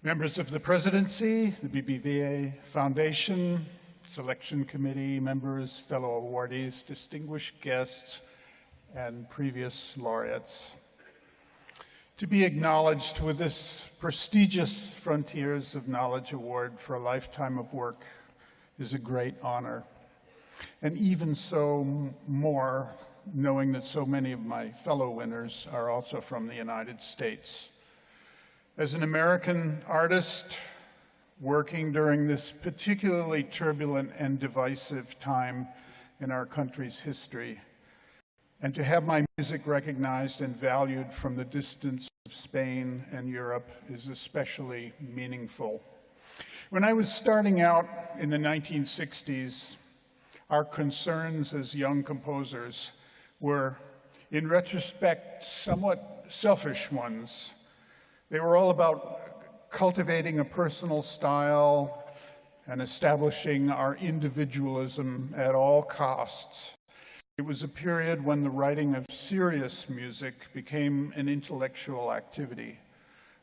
Members of the Presidency, the BBVA Foundation, Selection Committee members, fellow awardees, distinguished guests, and previous laureates. To be acknowledged with this prestigious Frontiers of Knowledge Award for a lifetime of work is a great honor. And even so more, knowing that so many of my fellow winners are also from the United States. As an American artist working during this particularly turbulent and divisive time in our country's history, and to have my music recognized and valued from the distance of Spain and Europe is especially meaningful. When I was starting out in the 1960s, our concerns as young composers were, in retrospect, somewhat selfish ones. They were all about cultivating a personal style and establishing our individualism at all costs. It was a period when the writing of serious music became an intellectual activity,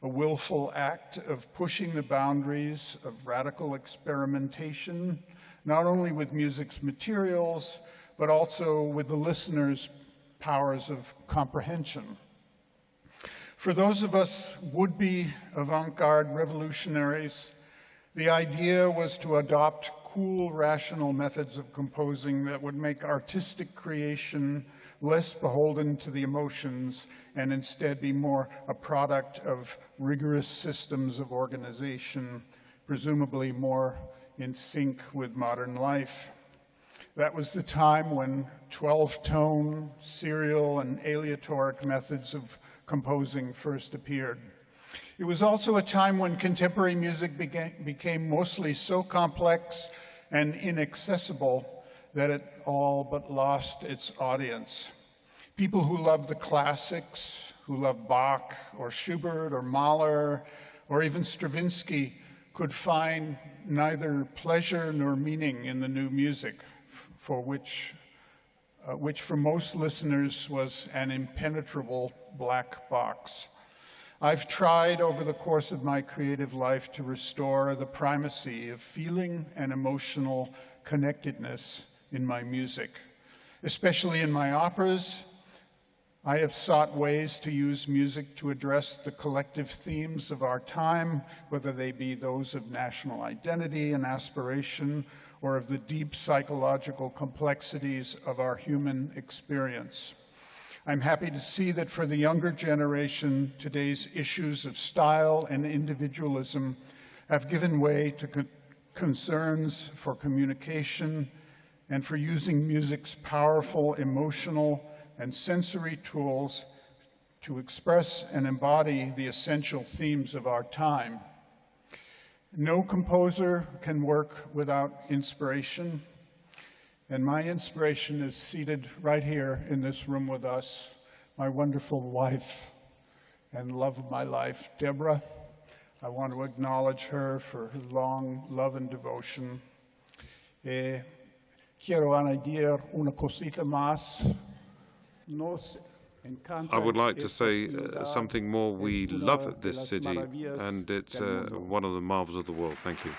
a willful act of pushing the boundaries of radical experimentation, not only with music's materials, but also with the listener's powers of comprehension. For those of us would-be avant-garde revolutionaries, the idea was to adopt cool, rational methods of composing that would make artistic creation less beholden to the emotions and instead be more a product of rigorous systems of organization, presumably more in sync with modern life. That was the time when 12-tone, serial, and aleatoric methods of composing first appeared. It was also a time when contemporary music became mostly so complex and inaccessible that it all but lost its audience. People who loved the classics, who loved Bach or Schubert or Mahler or even Stravinsky could find neither pleasure nor meaning in the new music, for which for most listeners was an impenetrable black box. I've tried over the course of my creative life to restore the primacy of feeling and emotional connectedness in my music. Especially in my operas, I have sought ways to use music to address the collective themes of our time, whether they be those of national identity and aspiration, or of the deep psychological complexities of our human experience. I'm happy to see that for the younger generation, today's issues of style and individualism have given way to concerns for communication and for using music's powerful emotional and sensory tools to express and embody the essential themes of our time. No composer can work without inspiration, and my inspiration is seated right here in this room with us, my wonderful wife and love of my life, Deborah. I want to acknowledge her for her long love and devotion. Quiero añadir una cosita más. I would like to say something more. We love this city, and it's one of the marvels of the world. Thank you.